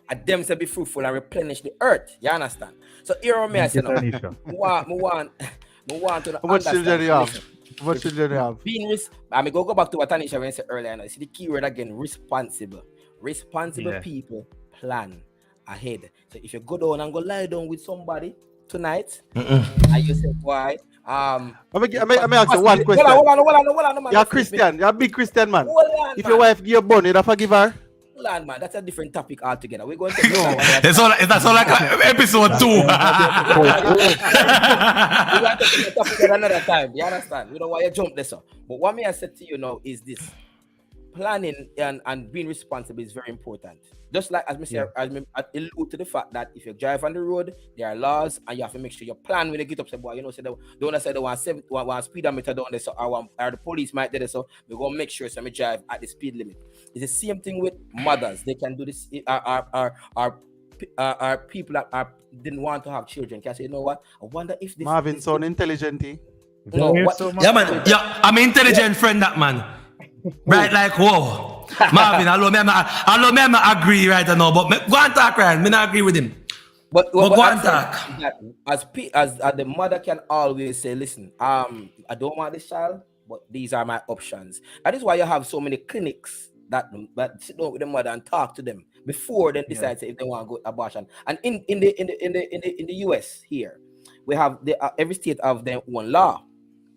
At them say be fruitful and replenish the earth. You understand? So here on me, I say no. want to How much children do you have? What children do you have? I mean, go back to what Tanisha said earlier. And I see the key word again: responsible. Responsible people plan ahead. So if you go down and go lie down with somebody tonight, and you say why? Let me ask you one question. Hold on, man. You're Christian. You're a big Christian man. If your wife give you a bun, you forgive her? Hold on, man. That's a different topic altogether. We're going to that's all like episode 2. We're going to take the topic at another time. You understand? We don't want you to jump this up. But what me I said to you now is this: planning and being responsible is very important. Just like as I say, I allude to the fact that if you drive on the road, there are laws and you have to make sure you plan when you get up. Say, boy, say they want speedometer down there, so or the police might do this, so we're gonna make sure somebody drive at the speed limit. It's the same thing with mothers. They can do this. Are people that didn't want to have children can say, you know what? I wonder if this Marvin sound intelligent. No, man. Yeah, I'm an intelligent friend, that man. Right, like whoa. Marvin, I agree right now, but go and talk, Ryan. Me not agree with him. But go and talk. As the mother can always say, listen, I don't want this child, but these are my options. That is why you have so many clinics that sit down with the mother and talk to them before they decide if they want to go abortion. And in the US here, we have every state have their own law.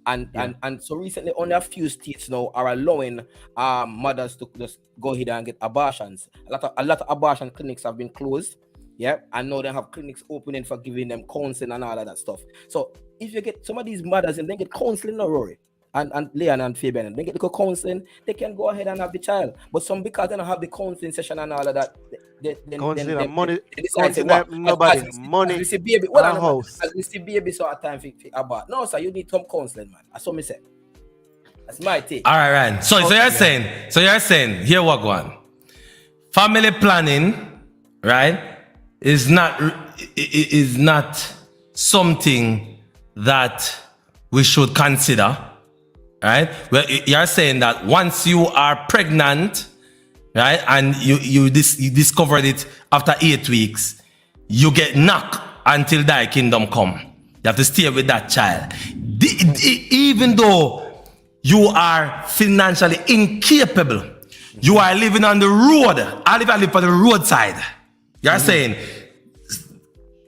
And so recently, only a few states now are allowing mothers to just go ahead and get abortions. A lot of abortion clinics have been closed, and now they have clinics opening for giving them counseling and all of that stuff. So if you get some of these mothers and they get counseling, no Rory and Leon and Fabian, they get the counseling, they can go ahead and have the child. But some because they don't have the counseling session and all of that, counseling and money. They decide to nobody money. As we see baby, as we see baby, so at time for abort. No, sir, you need some counseling, man. That's what me say. That's my take. All right, Ryan. So you're saying, here what go on. Family planning, right, is not something that we should consider, right? Well, you're saying that once you are pregnant, right, and you discovered it after 8 weeks, you get knocked until thy kingdom come. You have to stay with that child. Even though you are financially incapable, you are living on the road. I live on the roadside. You're saying,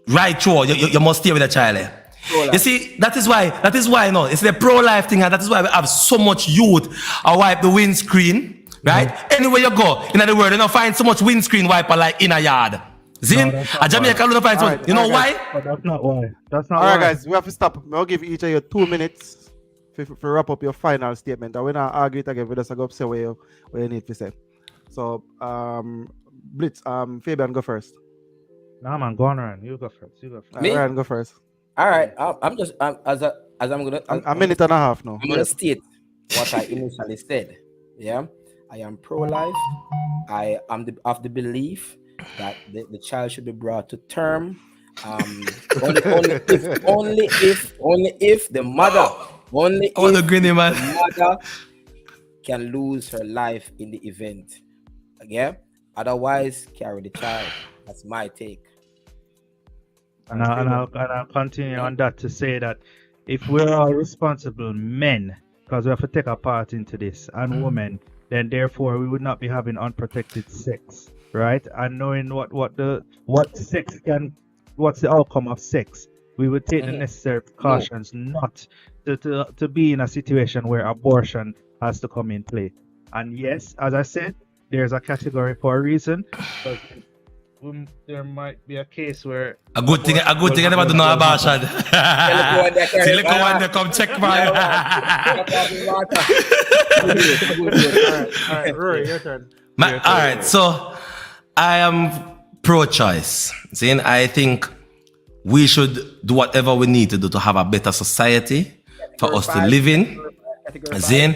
right through, you must stay with the child. You see, that is why, no, it's the pro-life thing, and that is why we have so much youth wipe the windscreen, right? Anywhere you go in the world, you don't find so much windscreen wiper like in a yard. See? A Jamaica don't find so much. You know why? But that's not why. That's not all why. Right, guys, we have to stop. I'll give each of you 2 minutes to wrap up your final statement. And we're not argue it again. We just go up say what you need to say. So, Blitz, Fabian, go first. Nah, man, go on, Ryan. You go first. Me? Ryan, go first. All right, I'm a minute and a half now. I'm gonna state what I initially said. Yeah, I am pro-life. I am of the belief that the child should be brought to term Only if the mother, only I want if to grin, man. the mother can lose her life in the event. Yeah. Otherwise, carry the child. That's my take. And I'll continue on that to say that if we're all responsible men, because we have to take a part into this, and women, then therefore we would not be having unprotected sex, right? And knowing what's the outcome of sex, we would take the necessary precautions not to be in a situation where abortion has to come in play. And yes, as I said, there's a category for a reason, because there might be a case where a good thing I never do no abortion. See, look one they come check my. All right, Rory, your turn. All right, so I am pro-choice. See, I think we should do whatever we need to do to have a better society for us to live in. Zane,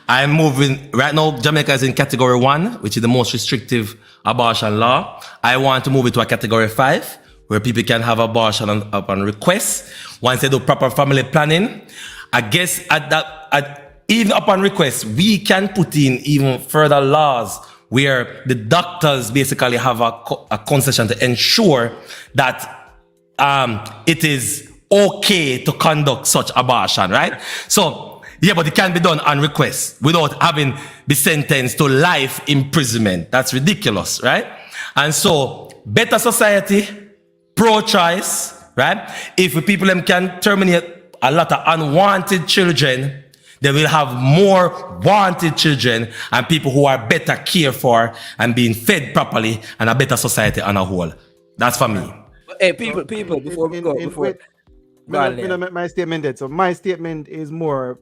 I'm moving right now. Jamaica is in category 1, which is the most restrictive abortion law. I want to move it to a category 5, where people can have abortion upon request once they do proper family planning. I guess even upon request, we can put in even further laws where the doctors basically have a concession to ensure that it is okay to conduct such abortion, right? So. Yeah, but it can be done on request without having be sentenced to life imprisonment. That's ridiculous, right? And so, better society, pro-choice, right? If people can terminate a lot of unwanted children, they will have more wanted children and people who are better cared for and being fed properly and a better society on a whole. That's for me. Hey, people, before we go, my statement did. So my statement is more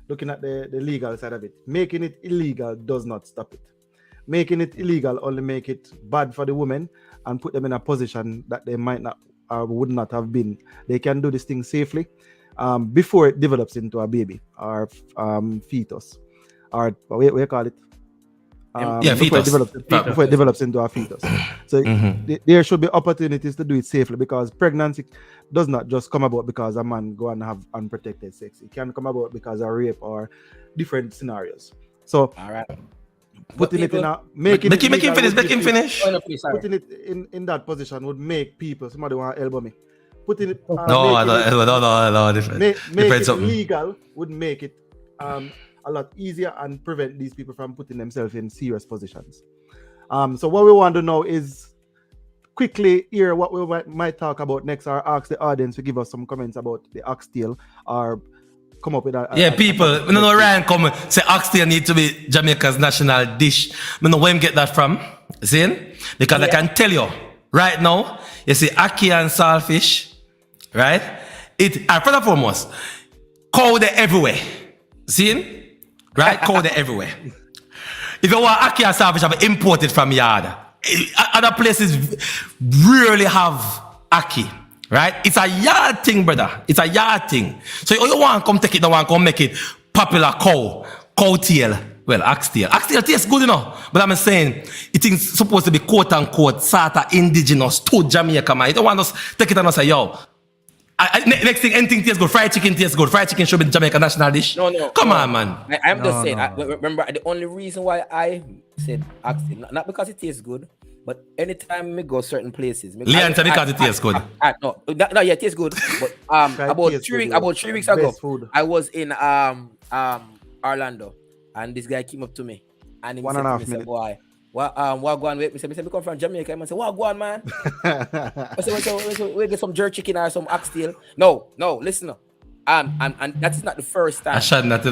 looking at the legal side of it. Making it illegal does not stop it. Making it illegal only make it bad for the women and put them in a position that they might not or would not have been. They can do this thing safely before it develops into a baby or fetus or what we call it. Before it develops into a fetus. So there should be opportunities to do it safely, because pregnancy does not just come about because a man go and have unprotected sex. It can come about because of rape or different scenarios. So all right, putting it in a make him finish. Putting it in that position would make people. Somebody want to elbow me. Putting it no, different. Make it legal would make it a lot easier and prevent these people from putting themselves in serious positions. So what we want to know is quickly hear what we might talk about next, or ask the audience to give us some comments about the oxtail, or come up with people. No, Ryan come say oxtail need to be Jamaica's national dish. I know where him get that from. See? Because I can tell you right now, you see ackee and saltfish, right? First and foremost, cow there everywhere. See? Right? Cow there everywhere. If you want ackee and saltfish, have imported from yard. Other places rarely have ackee, right? It's a yard thing, brother. It's a yard thing. So you want to come take it, don't want to come make it popular cow tail. Well, oxtail. Oxtail tastes good enough. But I'm saying it is supposed to be quote unquote sort of indigenous to Jamaica, man. You don't want us take it and say, yo. Next thing, anything tastes good. Fried chicken tastes good. Fried chicken should be Jamaica national dish. No. Come on, man. I'm just saying. Remember, the only reason why I said oxtail, not because it tastes good, but anytime we go certain places, Leon said because it tastes good. No, it tastes good. But about 3 weeks ago, I was in Orlando, and this guy came up to me, and he said to me, "Boy, what go on? Wait, me come from Jamaica." I said, "What go on, man?" I said, "We get some jerk chicken or some oxtail." No, listen. And that's not the first time. Not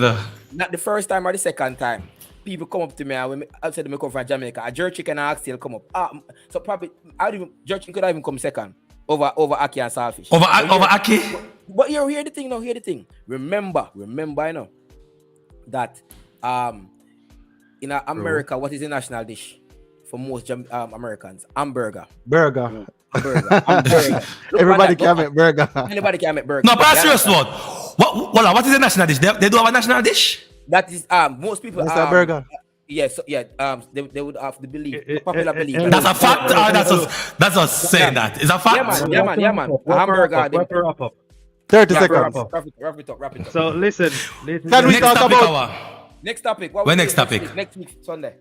the first time or the second time. People come up to me and when I said they come from Jamaica, a jerk chicken and oxtail come up. So probably jerk chicken could even come second over ackee and saltfish. Over ackee? But hear the thing now. Hear the thing. Remember, you know that in America, what is the national dish for most Americans? Hamburger. Burger. Everybody can make burger. Anybody can make burger. No, but serious one. What is the national dish? They do have a national dish? That is most people. That's a burger. Yes, they would have the belief, the popular belief. That's a fact, or that's us saying that. It's a fact. Yeah, man. A hamburger. Wrap up. 30 Yeah, seconds. wrap it up. So listen. Can we Next talk topic, about? Next topic. When next topic? Next week, Sunday.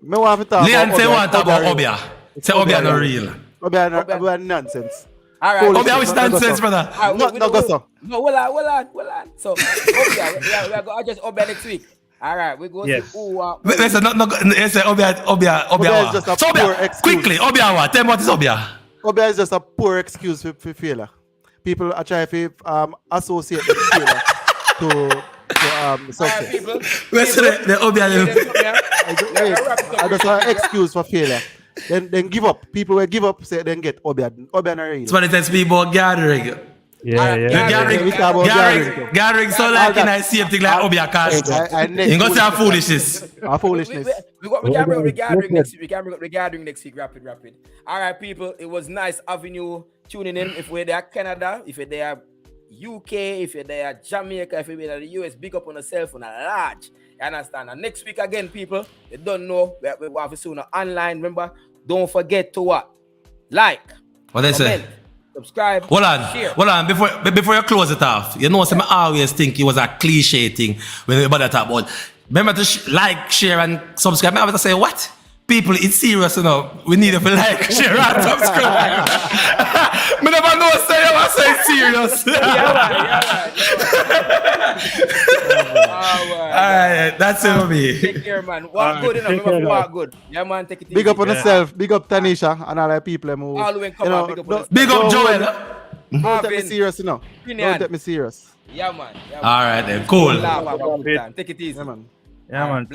Me want to talk Leon say Obia. want to talk about Obia. Say Obia no real. Obia nonsense. All right. Obia which nonsense, brother. No go so. No, hold on. So, we are going to adjust Obia next week. All right, we go Yes. to who. Listen, listen, Obia is just a So poor Obia, excuse. quickly, Obia what? Tell me what is Obia. Obia is just a poor excuse for failure. People are trying to associate the failure to All right, success. people. Listen, the Obia. I just an excuse for failure. Then give up. People will give up, say then get Obia. Obia not real. That's what it is, people gathering. Yeah. Gathering so like in I see thing like Obia cast. You gonna say foolishness. Foolishness. We can bring up the gathering next week. We can bring up the gathering next week. Rapid. All right, people. It was nice having you tuning in. If we're there Canada, if you're there UK, if you're there Jamaica, if you're there the US, big up on yourself on a large. You understand? And next week again, people, you don't know. We have to soon online. Remember, don't forget to what? Like. What they say? Comment, subscribe. Hold on. Before you close it off, you know, I always think it was a cliche thing when we talk about. Remember to like, share, and subscribe. I have to say, what? People, it's serious, you know. We need to like, share, and subscribe. I never know say I was saying serious. All right, that's it for me. Take care, man. Walk good, you know. Remember, walk good. Yeah, man. Take it easy. Big up on yourself. Big up Tanisha and all the people who. All the way come on. Big up on yourself. Big up, Joel. Don't take me serious, you know. Opinion. Don't take me serious. Yeah, man. All right, then. Cool. Laugh, have a good time. Take it easy. Yeah, man. Yeah, man.